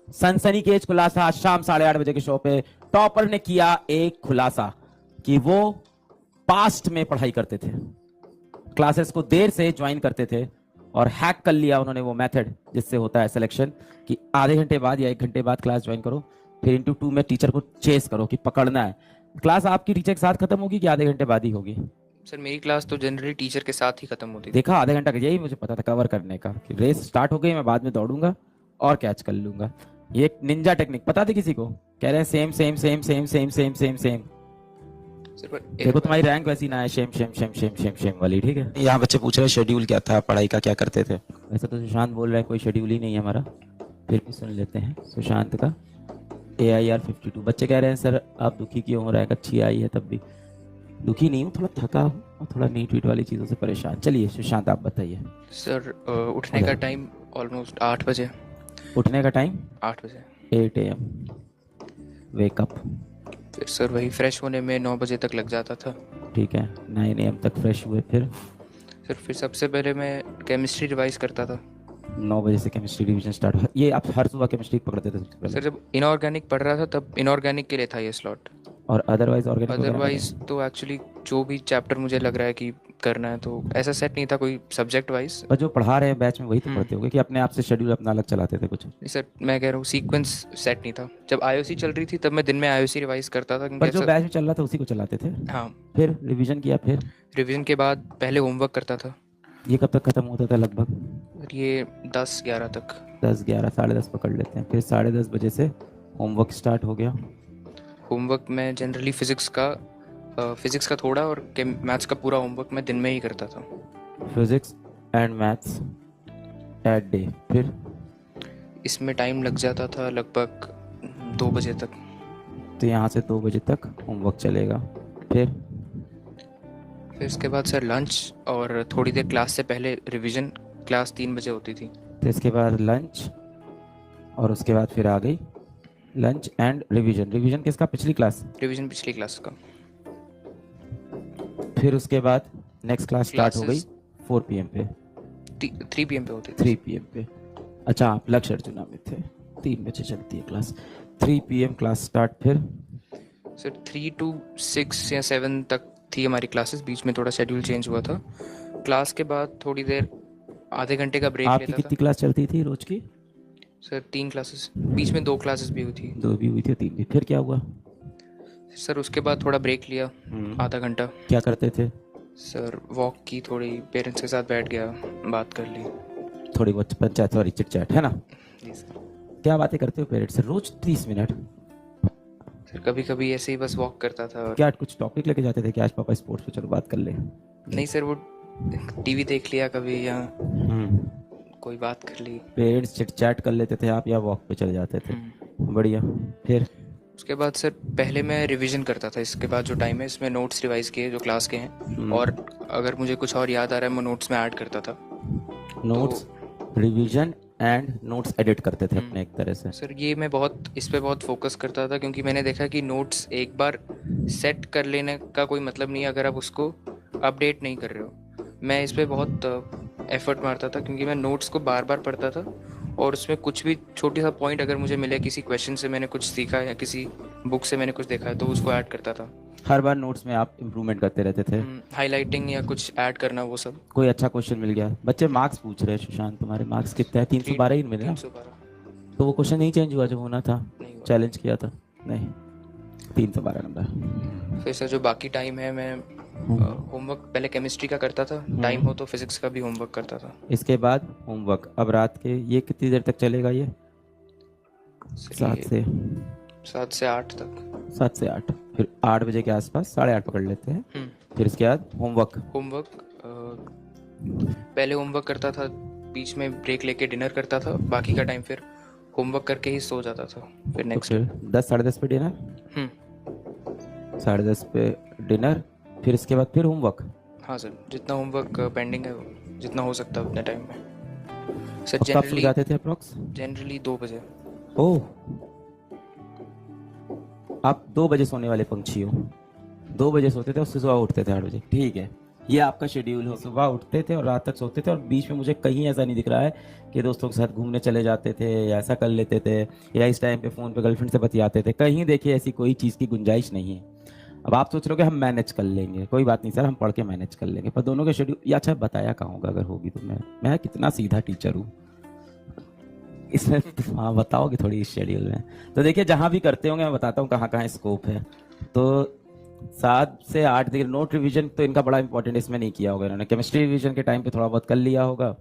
सनसनीखेज खुलासा शाम 8:30 के शो पे। टॉपर ने किया एक खुलासा कि वो पास्ट में पढ़ाई करते थे, क्लासेस को देर से ज्वाइन करते थे और हैक कर लिया उन्होंने वो मेथड जिससे होता है सिलेक्शन कि आधे घंटे बाद या 1 घंटे बाद क्लास ज्वाइन करो, फिर इंटू 2 में टीचर को चेस करो कि पकड़ना है। क्लास आपकी टीचर के साथ खत्म होगी कि आधे घंटे बाद ही होगी? सर मेरी क्लास तो जनरली टीचर के साथ ही खत्म होती थी। देखा, आधे घंटा का यही मुझे पता था कवर करने का कि रेस स्टार्ट हो गई, मैं बाद में दौड़ूंगा और कैच कर लूंगा। ये एक निंजा टेक्निक पता थी किसी को? कह रहे हैं same same same same same same same same. देखो तुम्हारी रैंक वैसी ना है, Shem Shem Shem Shem Shem Shem वाली, ठीक है। यहाँ बच्चे पूछ रहे हैं शेड्यूल क्या था पढ़ाई का, क्या करते थे? वैसे तो सुशांत बोल रहा है कोई शेड्यूल ही नहीं है हमारा, फिर भी सुन लेते हैं सुशांत का। AIR 52। बच्चे कह रहे हैं सर आप दुखी क्यों हो? रैंक अच्छी आई है तब भी। दुखी नहीं हूँ, थोड़ा थका हूँ और थोड़ा नीट वीट वाली चीज़ों से परेशान। चलिए सुशांत आप बताइए। सर उठने का टाइम ऑलमोस्ट 8 बजे। उठने का टाइम 8 बजे 8 AM वेकअप। फिर सर वही फ्रेश होने में 9 बजे तक लग जाता था। ठीक है, 9 AM तक फ्रेश हुए, फिर सर फिर सबसे पहले मैं केमिस्ट्री रिवाइज करता था। 9 बजे से केमिस्ट्री डिवीजन स्टार्ट। ये आप हर सुबह केमिस्ट्री पकड़ते थे सबसे पहले? सर जब इनऑर्गेनिक पढ़ रहा था तब इनऑर्गेनिक के लिए था ये स्लॉट। और अदरवाइज ऑर्गेनिक? अदरवाइज तो एक्चुअली जो भी चैप्टर मुझे लग रहा है कि करना है तो ऐसा सेट नहीं था कोई सब्जेक्ट वाइज। पर जो पढ़ा रहे हैं बैच में वही तो पढ़ते होंगे कि अपने आप से शेड्यूल अपना अलग चलाते थे कुछ? नहीं सर मैं कह रहा हूँ सीक्वेंस सेट नहीं था। जब IOC चल रही थी तब मैं दिन में IOC रिवाइज करता था पर जो बैच में चल रहा था उसी को चलाते थे? हाँ। फिर रिवीजन किया? फिर रिवीजन के बाद पहले होमवर्क करता था। ये कब तक खत्म होता था लगभग? और ये 10-11 तक। 10-11, 10:30 पकड़ लेते हैं। फिर 10:30 बजे से होमवर्क स्टार्ट हो गया। होमवर्क में जनरली फिजिक्स का थोड़ा और मैथ्स का पूरा होमवर्क मैं दिन में ही करता था। Physics and maths at day. फिर इसमें टाइम लग जाता था लगभग 2 बजे तक। तो यहाँ से 2 बजे तक होमवर्क चलेगा। फिर इसके बाद सर लंच और थोड़ी देर क्लास से पहले रिवीजन। क्लास 3 बजे होती थी। तो इसके बाद लंच और उसके बाद फिर आ गई लंच एंड रिवीजन। रिवीजन किसका? पिछली क्लास? रिवीजन पिछली क्लास का। फिर उसके बाद नेक्स्ट क्लास स्टार्ट हो गई 4 PM पे। 3 PM पे होती थी। 3 PM पे। अच्छा आप लक्ष्य अर्जुना में थे। 3 बजे चलती है क्लास। 3 PM class start. फिर सर 3 to 6 या 7 तक थी हमारी क्लासेस। बीच में थोड़ा शेड्यूल चेंज हुआ था। क्लास के बाद थोड़ी देर आधे घंटे का ब्रेक लेता था। आपकी कितनी क्लास चलती थी रोज की? Sir 3 classes. बीच में 2 क्लासेस भी हुई थी। 2 भी हुई थी, 3 भी। फिर क्या हुआ? सर उसके बाद थोड़ा ब्रेक लिया आधा घंटा। क्या करते थे? सर वॉक की, थोड़ी पेरेंट्स के साथ बैठ गया, बात कर ली। थोड़ी बहुत पंचायत सॉरी चिट चैट है ना? जी सर। क्या बातें करते हो पेरेंट्स से रोज 30 मिनट? सर कभी कभी ऐसे ही बस वॉक करता था। क्या कुछ टॉपिक लेके जाते थे कि आज पापा स्पोर्ट्स पे चलो बात कर ले? नहीं सर वो टीवी देख लिया कभी या कोई बात कर ली। पेरेंट्स चिट चैट कर लेते थे आप या वॉक पे चले जाते थे? बढ़िया। फिर उसके बाद सर पहले मैं रिवीजन करता था। इसके बाद जो टाइम है इसमें नोट्स रिवाइज किए जो क्लास के हैं, और अगर मुझे कुछ और याद आ रहा है मैं नोट्स में ऐड करता था। Notes revision and notes edit करते थे अपने एक तरह से? सर ये मैं इस पे बहुत फोकस करता था क्योंकि मैंने देखा कि नोट्स एक बार सेट कर लेने का कोई मतलब नहीं है अगर आप उसको अपडेट नहीं कर रहे हो। मैं इस पे बहुत एफर्ट मारता था क्योंकि मैं नोट्स को बार बार पढ़ता था और उसमें कुछ भी छोटी सा पॉइंट अगर मुझे मिले, किसी क्वेश्चन से मैंने कुछ सीखा या किसी बुक से मैंने कुछ देखा है तो उसको ऐड करता था। हर बार नोट्स में आप इम्प्रूवमेंट करते रहते थे? हाईलाइटिंग या कुछ ऐड करना, वो सब। कोई अच्छा क्वेश्चन मिल गया? बच्चे मार्क्स पूछ रहे हैं सुशांत, तुम्हारे मार्क्स कितने हैं? 312 ही मिले ना? 312। तो वो क्वेश्चन नहीं चेंज हुआ जो होना था, चैलेंज किया था? नहीं, 312 नंबर। फिर सर जो बाकी टाइम है मैं होमवर्क पहले केमिस्ट्री का करता था, टाइम हो तो फिजिक्स का भी होमवर्क करता था। इसके बाद होमवर्क। अब रात के ये कितनी देर तक चलेगा ये? 7 से 8 तक। 7 से 8। फिर 8 बजे के आसपास 8:30 पकड़ लेते हैं। फिर इसके बाद होमवर्क। पहले होमवर्क करता था, बीच में ब्रेक लेके डिनर करता था, बाकी का टाइम फिर होमवर्क करके ही सो जाता था। फिर नेक्स्ट 10 साढ़े 10 पे डिनर। 10:30 पे डिनर। फिर इसके बाद फिर होमवर्क। हाँ सर, जितना होमवर्क पेंडिंग है जितना हो सकता है उतने टाइम में। सर कब सो जाते थे अप्रॉक्स? जनरली 2 बजे। ओह, आप 2 बजे सोने वाले पंछी हो। 2 बजे सोते थे, उससे सुबह उठते थे 8 बजे। ठीक है, ये आपका शेड्यूल हो, सुबह उठते थे और रात तक सोते थे, और बीच में मुझे कहीं ऐसा नहीं दिख रहा है कि दोस्तों के साथ घूमने चले जाते थे या ऐसा कर लेते थे या इस टाइम पे फ़ोन पे गर्लफ्रेंड से बतियाते थे। कहीं देखिए ऐसी कोई चीज़ की गुंजाइश नहीं है। अब आप सोच रहे हो कि हम मैनेज कर लेंगे, कोई बात नहीं सर, हम पढ़ के मैनेज कर लेंगे, पर दोनों के शेड्यूल या अच्छा बताया कहाँ होगा अगर होगी तो। मैं कितना सीधा टीचर हूँ इसमें। हाँ बताओगे थोड़ी इस शेड्यूल में। तो देखिए जहाँ भी करते होंगे मैं बताता हूँ कहाँ कहाँ स्कोप है। तो 7 से 8 दिन नोट रिवीजन तो इनका बड़ा इंपॉर्टेंट इसमें नहीं किया होगा इन्होंने। केमिस्ट्री रिवीजन के टाइम पे थोड़ा बहुत कर लिया होगा।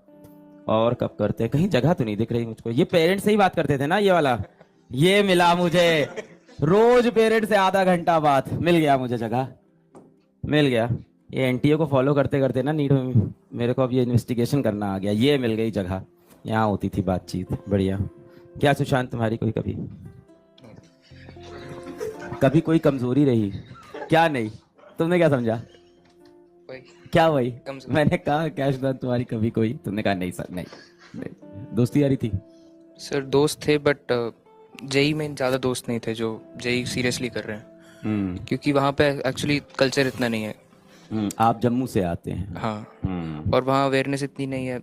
और कब करते हैं, कहीं जगह तो नहीं दिख रही मुझको। ये पेरेंट्स से ही बात करते थे ना ये वाला, ये मिला मुझे रोज पेरेंट्स से आधा घंटा बात, मिल गया मुझे जगह, मिल गया। ये एनटीए को फॉलो करते करते ना नीट में मेरे को अब ये इन्वेस्टिगेशन करना आ गया। ये मिल गई जगह, यहाँ होती थी बातचीत। बढ़िया। क्या सुशांत तुम्हारी कोई कभी कभी कोई कमजोरी रही? क्या नहीं, तुमने क्या समझा? वही क्या वही? कमजोरी। मैंने कहा क्या सुशांत तुम्हारी कभी कोई? तुमने कहा नहीं सर, नहीं, नहीं। दोस्ती यारी थी? सर दोस्त थे बट जेई में ज़्यादा दोस्त नहीं थे जो जेई सीरियसली कर रहे हैं, क्योंकि वहाँ पे एक्चुअली कल्चर इतना नहीं है। आप जम्मू से आते हैं? हाँ। और वहाँ अवेयरनेस इतनी नहीं है।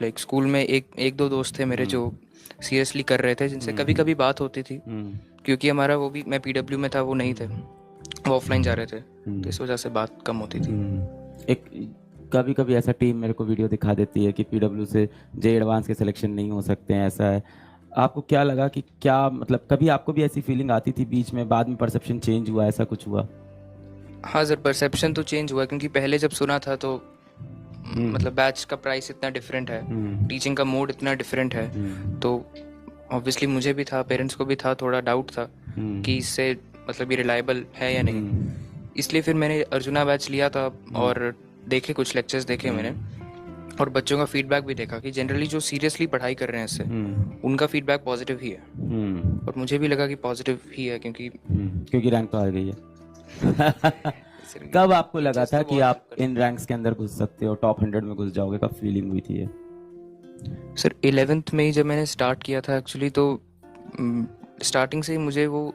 लाइक स्कूल में एक दो दोस्त थे मेरे जो सीरियसली कर रहे थे, जिनसे कभी कभी बात होती थी, क्योंकि हमारा वो भी, मैं पीडब्ल्यू में था, वो नहीं थे, वो ऑफलाइन जा रहे थे, तो इस वजह से बात कम होती थी। एक कभी कभी ऐसा टीम मेरे को वीडियो दिखा देती है कि पीडब्ल्यू से जे एडवांस के सिलेक्शन नहीं हो सकते हैं, ऐसा है। आपको क्या लगा कि क्या मतलब कभी आपको भी ऐसी फीलिंग आती थी बीच में, बाद में परसेप्शन चेंज हुआ, ऐसा कुछ हुआ? हाँ सर, परसेप्शन तो चेंज हुआ, क्योंकि पहले जब सुना था तो मतलब बैच का प्राइस इतना डिफरेंट है, टीचिंग का मोड इतना डिफरेंट है, तो ऑब्वियसली मुझे भी था, पेरेंट्स को भी था, थोड़ा डाउट था कि इससे मतलब ये रिलायबल है या नहीं। इसलिए फिर मैंने अर्जुना बैच लिया था और देखे, कुछ लेक्चर्स देखे मैंने, और बच्चों का फीडबैक भी देखा कि जनरली जो सीरियसली पढ़ाई कर रहे हैं इससे, उनका फीडबैक पॉजिटिव ही है। और मुझे भी लगा कि पॉजिटिव ही है, क्योंकि रैंक तो आ गई है। कब आपको लगा था कि आप इन रैंक्स के अंदर घुस सकते हो, टॉप 100 में घुस जाओगे? कब फीलिंग हुई थी ये? सर 11th में ही जब मैंने स्टार्ट किया था एक्चुअली, तो स्टार्टिंग से ही मुझे वो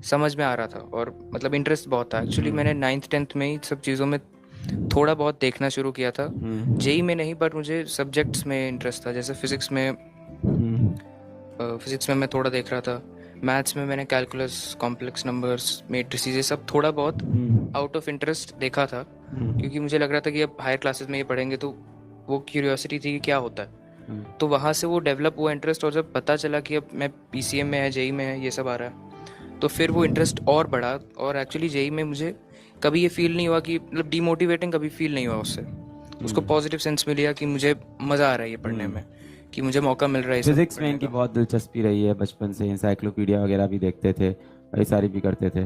समझ में आ रहा था, और मतलब इंटरेस्ट बहुत था एक्चुअली। मैंने 9th 10th में ही सब चीज़ों में थोड़ा बहुत देखना शुरू किया था। जेई में नहीं, बट मुझे सब्जेक्ट्स में इंटरेस्ट था, जैसे फिजिक्स में मैं थोड़ा देख रहा था, मैथ्स में मैंने कैलकुलस, कॉम्प्लेक्स नंबर्स, मैट्रिसेस, ये सब थोड़ा बहुत आउट ऑफ इंटरेस्ट देखा था, क्योंकि मुझे लग रहा था कि अब हायर क्लासेस में ये पढ़ेंगे, तो वो क्यूरियोसिटी थी कि क्या होता है। तो वहाँ से वो डेवलप हुआ इंटरेस्ट, और जब पता चला कि अब मैं पीसीएम में है, जेई में है, ये सब आ रहा है, तो फिर वो इंटरेस्ट और बढ़ा। और एक्चुअली जेई में मुझे कभी ये फील नहीं हुआ कि मतलब डीमोटिवेटिंग कभी फील नहीं हुआ उससे, उसको पॉजिटिव सेंस में लिया कि मुझे मज़ा आ रहा है ये पढ़ने में, कि मुझे मौका मिल रहा है। फिजिक्स में इनकी बहुत दिलचस्पी रही है बचपन से, इंसाइक्लोपीडिया वगैरह भी देखते थे, वही सारी भी करते थे।